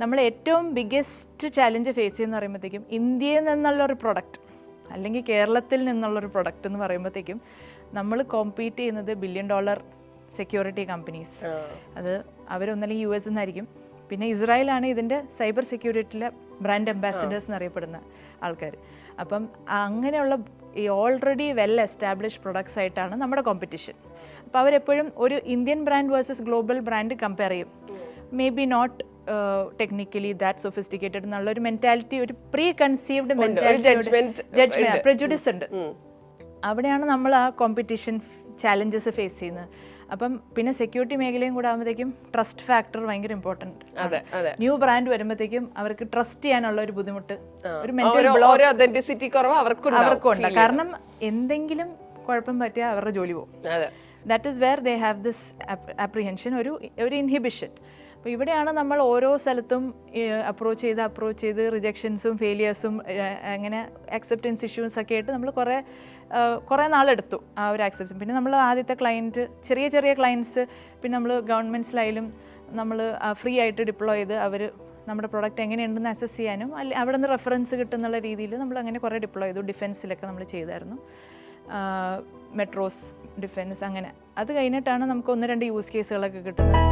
നമ്മൾ ഏറ്റവും biggest challenge face ചെയ്യുന്ന പറയുമ്പോഴത്തേക്കും ഇന്ത്യയിൽ നിന്നുള്ളൊരു പ്രൊഡക്റ്റ് അല്ലെങ്കിൽ കേരളത്തിൽ നിന്നുള്ളൊരു പ്രൊഡക്റ്റ് എന്ന് പറയുമ്പോഴത്തേക്കും നമ്മൾ കോമ്പീറ്റ് ചെയ്യുന്നത് $1 ബില്യൺ സെക്യൂരിറ്റി കമ്പനീസ്. അത് അവരൊന്നല്ലെങ്കിൽ US നിന്നായിരിക്കും. പിന്നെ ഇസ്രായേലാണ് ഇതിൻ്റെ സൈബർ സെക്യൂരിറ്റിയിലെ ബ്രാൻഡ് അംബാസിഡേഴ്സ് എന്നറിയപ്പെടുന്ന ആൾക്കാർ. അപ്പം അങ്ങനെയുള്ള ഈ ഓൾറെഡി വെൽ എസ്റ്റാബ്ലിഷ് പ്രൊഡക്ട്സ് ആയിട്ടാണ് നമ്മുടെ കോമ്പറ്റീഷൻ. അപ്പോൾ അവരെപ്പോഴും ഒരു Indian brand versus global brand compare ചെയ്യും. May be not technically that sophisticated എന്നുള്ളൊരു മെൻറ്റാലിറ്റി, ഒരു പ്രീ കൺസീവ്ഡ് മെൻറ്റാലിറ്റി, പ്രെജുഡിസ് ഉണ്ട്. അവിടെയാണ് നമ്മൾ ആ കോമ്പറ്റീഷൻ ചാലഞ്ചസ് ഫേസ് ചെയ്യുന്നത്. അപ്പം പിന്നെ സെക്യൂരിറ്റി മേഖലയും കൂടെ ആകുമ്പോഴത്തേക്കും ട്രസ്റ്റ് ഫാക്ടർ ഭയങ്കര ഇമ്പോർട്ടൻറ്റ്. ന്യൂ ബ്രാൻഡ് വരുമ്പോഴത്തേക്കും അവർക്ക് ട്രസ്റ്റ് ചെയ്യാനുള്ള ഒരു ബുദ്ധിമുട്ട്, ഒരു മെന്റൽ ബ്ലോക്ക് അവർക്കുണ്ട്. കാരണം എന്തെങ്കിലും കുഴപ്പം പറ്റിയാൽ അവരുടെ ജോലി പോകും. That is wear they have this apprehension, ഒരു ഇൻഹിബിഷൻ. അപ്പോൾ ഇവിടെയാണ് നമ്മൾ ഓരോ സ്ഥലത്തും അപ്രോച്ച് ചെയ്ത് റിജക്ഷൻസും ഫെയിലിയേഴ്സും അങ്ങനെ അക്സെപ്റ്റൻസ് ഇഷ്യൂസ് ഒക്കെ ആയിട്ട് നമ്മൾ കുറേ നാളെടുത്തു ആ ഒരു അക്സെപ്റ്റൻസ്. പിന്നെ നമ്മൾ ആദ്യത്തെ ക്ലയൻറ്റ്, ചെറിയ ക്ലയൻറ്റ്സ്, പിന്നെ നമ്മൾ ഗവൺമെൻറ്റ്സിലായാലും നമ്മൾ ഫ്രീ ആയിട്ട് ഡിപ്ലോയ് ചെയ്ത് അവർ നമ്മുടെ പ്രൊഡക്റ്റ് എങ്ങനെയുണ്ടെന്ന് അസസ് ചെയ്യാനും അവിടെ നിന്ന് റെഫറൻസ് കിട്ടുന്നുള്ള രീതിയിൽ നമ്മൾ അങ്ങനെ കുറേ ഡിപ്ലോയ് ചെയ്തു. ഡിഫൻസിലൊക്കെ നമ്മൾ ചെയ്തായിരുന്നു, മെട്രോസ് ഡിഫൻസ് അങ്ങനെ. അത് കഴിഞ്ഞിട്ടാണ് നമുക്ക് 1-2 യൂസ് കേസുകളൊക്കെ കിട്ടുന്നത്.